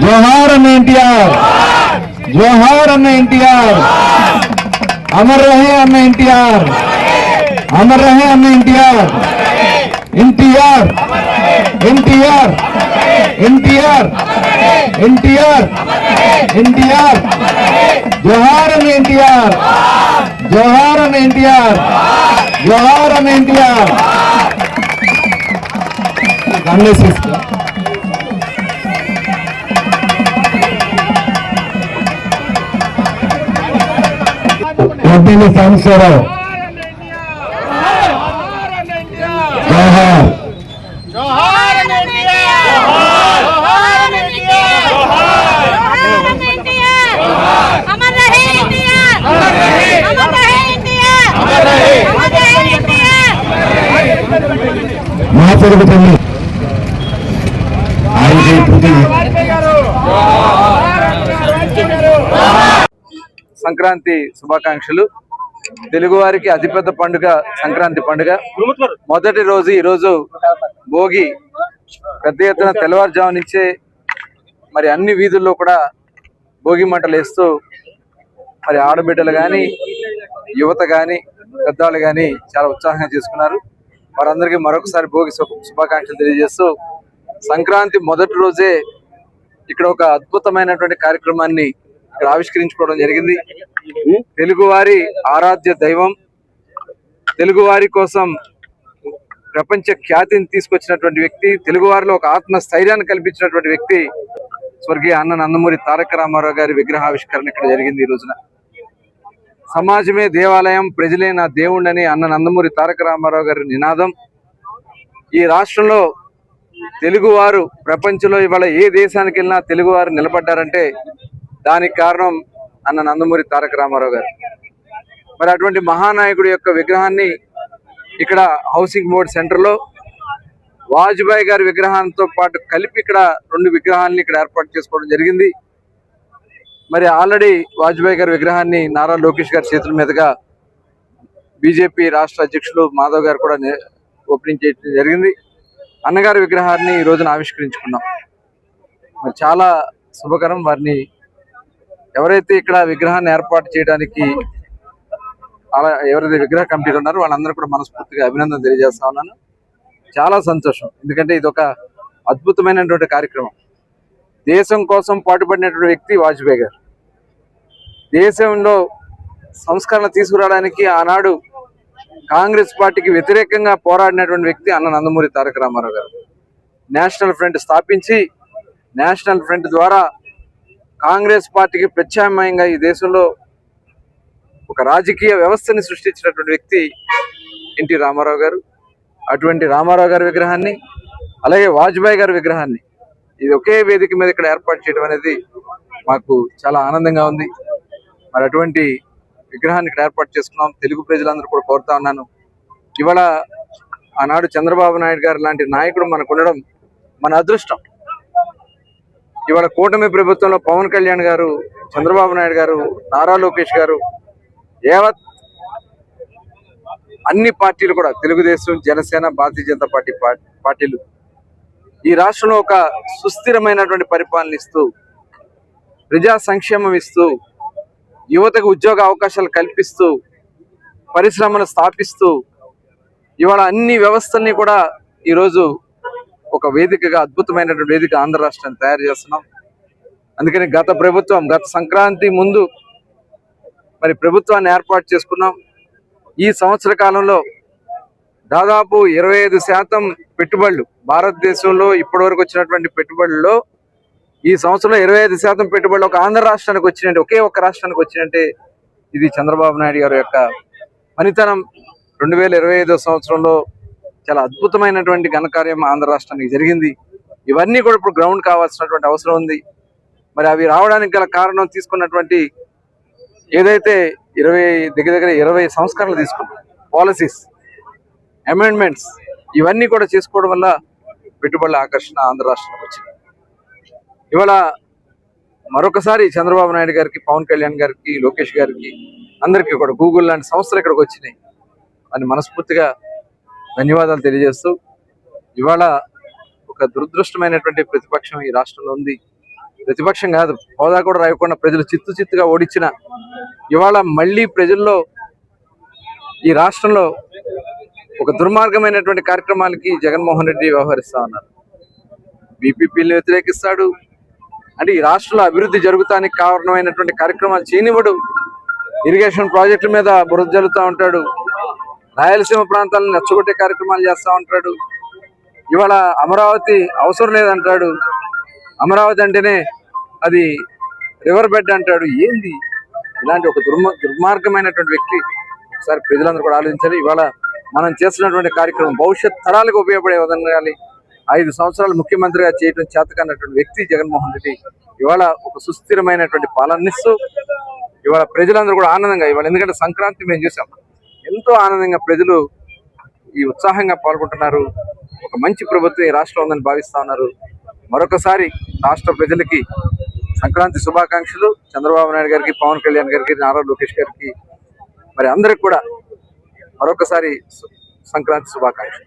जोहार अन्न एनटीआर, जोहार अन्न एनटीआर, अमर रहे अन्न एनटीआर, अमर रहे अन्न एनटीआर, एनटीआर, एनटीआर, एनटीआर, एनटीआर, एनटीआर, जोहार अन्न एनटीआर, जोहार अन्न एनटीआर, जोहार अन्न एनटीआर। సాంబశివరావు జోహార్ जोहार अमर रहे एनटीआर, अमर रहे एनटीआर, अमर रहे एनटीआर। महापौरपति సంక్రాంతి శుభాకాంక్షలు. తెలుగు వారికి అతిపెద్ద పండుగ సంక్రాంతి పండుగ. మొదటి రోజు ఈ రోజు భోగి. పెద్ద ఎత్తున తెల్లవారుజాము నుంచే మరి అన్ని వీధుల్లో కూడా భోగి మంటలు వేస్తూ మరి ఆడబిడ్డలు కానీ యువత కానీ పెద్దవాళ్ళు కానీ చాలా ఉత్సాహంగా చేసుకున్నారు. వారందరికీ మరొకసారి భోగి శుభాకాంక్షలు తెలియజేస్తూ సంక్రాంతి మొదటి రోజే ఇక్కడ ఒక అద్భుతమైనటువంటి కార్యక్రమాన్ని ఇక్కడ ఆవిష్కరించుకోవడం జరిగింది. తెలుగువారి ఆరాధ్య దైవం, తెలుగువారి కోసం ప్రపంచ ఖ్యాతిని తీసుకొచ్చినటువంటి వ్యక్తి, తెలుగువారిలో ఒక ఆత్మస్థైర్యాన్ని కల్పించినటువంటి వ్యక్తి స్వర్గీయ అన్న నందమూరి తారక రామారావు గారి విగ్రహావిష్కరణ ఇక్కడ జరిగింది. ఈ రోజున సమాజమే దేవాలయం, ప్రజలే నా దేవుణ్ణని అన్న నందమూరి తారక రామారావు గారి నినాదం. ఈ రాష్ట్రంలో తెలుగువారు ప్రపంచంలో ఇవాళ ఏ దేశానికి వెళ్ళినా తెలుగువారు నిలబడ్డారంటే దానికి కారణం అన్న నందమూరి తారక రామారావు గారు. మరి అటువంటి మహానాయకుడి యొక్క విగ్రహాన్ని ఇక్కడ హౌసింగ్ బోర్డ్ సెంటర్లో వాజ్పేయి గారి విగ్రహంతో పాటు కలిపి ఇక్కడ 2 విగ్రహాలని ఇక్కడ ఏర్పాటు చేసుకోవడం జరిగింది. మరి ఆల్రెడీ వాజ్పేయి గారి విగ్రహాన్ని నారా లోకేష్ గారి చేతుల మీదుగా బీజేపీ రాష్ట్ర అధ్యక్షులు మాధవ్ గారు కూడా ఓపెనింగ్ చేయడం జరిగింది. అన్నగారి విగ్రహాన్ని ఈ రోజున ఆవిష్కరించుకున్నాం. మరి చాలా శుభకరం. వారిని ఎవరైతే ఇక్కడ విగ్రహాన్ని ఏర్పాటు చేయడానికి అలా ఎవరైతే విగ్రహ కమిటీలు ఉన్నారో వాళ్ళందరూ కూడా మనస్ఫూర్తిగా అభినందన తెలియజేస్తా ఉన్నాను. చాలా సంతోషం. ఎందుకంటే ఇది ఒక అద్భుతమైనటువంటి కార్యక్రమం. దేశం కోసం పాటుపడినటువంటి వ్యక్తి వాజ్పేయి గారు. దేశంలో సంస్కరణ తీసుకురావడానికి ఆనాడు కాంగ్రెస్ పార్టీకి వ్యతిరేకంగా పోరాడినటువంటి వ్యక్తి అన్న నందమూరి తారక రామారావు గారు. నేషనల్ ఫ్రంట్ స్థాపించి నేషనల్ ఫ్రంట్ ద్వారా కాంగ్రెస్ పార్టీకి ప్రత్యామ్నాయంగా ఈ దేశంలో ఒక రాజకీయ వ్యవస్థని సృష్టించినటువంటి వ్యక్తి ఎన్టీ రామారావు గారు. అటువంటి రామారావు గారి విగ్రహాన్ని అలాగే వాజ్పేయి గారి విగ్రహాన్ని ఇది ఒకే వేదిక మీద ఇక్కడ ఏర్పాటు చేయడం అనేది మాకు చాలా ఆనందంగా ఉంది. మరి అటువంటి విగ్రహాన్ని ఇక్కడ ఏర్పాటు చేసుకున్నాం. తెలుగు ప్రజలందరూ కూడా కోరుతా ఉన్నాను, ఇవాళ ఆనాడు చంద్రబాబు నాయుడు గారు లాంటి నాయకుడు మనకు ఉండడం మన అదృష్టం. ఇవాళ కూటమి ప్రభుత్వంలో పవన్ కళ్యాణ్ గారు, చంద్రబాబు నాయుడు గారు, నారా లోకేష్ గారు, యావత్ అన్ని పార్టీలు కూడా తెలుగుదేశం, జనసేన, భారతీయ జనతా పార్టీలు ఈ రాష్ట్రంలో ఒక సుస్థిరమైనటువంటి పరిపాలన ఇస్తూ, ప్రజా సంక్షేమం ఇస్తూ, యువతకు ఉద్యోగ అవకాశాలు కల్పిస్తూ, పరిశ్రమలు స్థాపిస్తూ ఇవాళ అన్ని వ్యవస్థల్ని కూడా ఈరోజు ఒక వేదికగా అద్భుతమైనటువంటి వేదిక ఆంధ్ర రాష్ట్రాన్ని తయారు చేస్తున్నాం. అందుకని గత ప్రభుత్వం గత సంక్రాంతి ముందు మరి ప్రభుత్వాన్ని ఏర్పాటు చేసుకున్నాం. ఈ సంవత్సర కాలంలో దాదాపు 25% పెట్టుబడులు భారతదేశంలో ఇప్పటి వరకు వచ్చినటువంటి పెట్టుబడుల్లో ఈ సంవత్సరంలో 25% పెట్టుబడులు ఒక ఆంధ్ర రాష్ట్రానికి వచ్చినట్టు, ఒకే ఒక్క రాష్ట్రానికి వచ్చినట్టే ఇది చంద్రబాబు నాయుడు గారి యొక్క పనితనం. 2025 సంవత్సరంలో చాలా అద్భుతమైనటువంటి ఘనకార్యం ఆంధ్ర రాష్ట్రానికి జరిగింది. ఇవన్నీ కూడా ఇప్పుడు గ్రౌండ్ కావాల్సినటువంటి అవసరం ఉంది. మరి అవి రావడానికి గల కారణం తీసుకున్నటువంటి ఏదైతే 20 సంస్కరణలు తీసుకున్నాం, పాలసీస్, అమెండ్మెంట్స్, ఇవన్నీ కూడా చేసుకోవడం వల్ల పెట్టుబడుల ఆకర్షణ ఆంధ్ర రాష్ట్రానికి వచ్చింది. ఇవాళ మరొకసారి చంద్రబాబు నాయుడు గారికి, పవన్ కళ్యాణ్ గారికి, లోకేష్ గారికి, అందరికీ కూడా గూగుల్ లాంటి సంస్థలు ఇక్కడికి వచ్చినాయి అని మనస్ఫూర్తిగా ధన్యవాదాలు తెలియజేస్తూ, ఇవాళ ఒక దురదృష్టమైనటువంటి ప్రతిపక్షం ఈ రాష్ట్రంలో ఉంది. ప్రతిపక్షం కాదు, హోదా కూడా రాయకుండా ప్రజలు చిత్తుగా ఓడించిన ఇవాళ మళ్ళీ ప్రజల్లో ఈ రాష్ట్రంలో ఒక దుర్మార్గమైనటువంటి కార్యక్రమాలకి జగన్మోహన్ రెడ్డి వ్యవహరిస్తా ఉన్నారు. బీపీపీని వ్యతిరేకిస్తాడు, అంటే ఈ రాష్ట్రంలో అభివృద్ధి జరుగుతానికి కారణమైనటువంటి కార్యక్రమాలు చేయనివ్వడు. ఇరిగేషన్ ప్రాజెక్టుల మీద బురద జల్లుతూ ఉంటాడు, రాయలసీమ ప్రాంతాలను నచ్చగొట్టే కార్యక్రమాలు చేస్తూ ఉంటాడు. ఇవాళ అమరావతి అవసరం లేదంటాడు, అమరావతి అంటేనే అది రివర్ బెడ్ అంటాడు. ఏంది ఇలాంటి ఒక దుర్మార్గమైనటువంటి వ్యక్తి? ఒకసారి ప్రజలందరూ కూడా ఆలోచించాలి. ఇవాళ మనం చేస్తున్నటువంటి కార్యక్రమం భవిష్యత్ తరాలకు ఉపయోగపడే విధంగా 5 సంవత్సరాలు ముఖ్యమంత్రిగా చేయడం చేతకన్నటువంటి వ్యక్తి జగన్మోహన్ రెడ్డి ఇవాళ ఒక సుస్థిరమైనటువంటి పాలననిస్తూ ఇవాళ ప్రజలందరూ కూడా ఆనందంగా ఇవాళ, ఎందుకంటే సంక్రాంతి మేము చూసాం, ఎంతో ఆనందంగా ప్రజలు ఈ ఉత్సాహంగా పాల్గొంటున్నారు. ఒక మంచి ప్రభుత్వం ఈ రాష్ట్రం ఉందని భావిస్తా ఉన్నారు. మరొకసారి రాష్ట్ర ప్రజలకి సంక్రాంతి శుభాకాంక్షలు. చంద్రబాబు నాయుడు గారికి, పవన్ కళ్యాణ్ గారికి, నారా లోకేష్ గారికి, మరి అందరికి కూడా మరొకసారి సంక్రాంతి శుభాకాంక్షలు.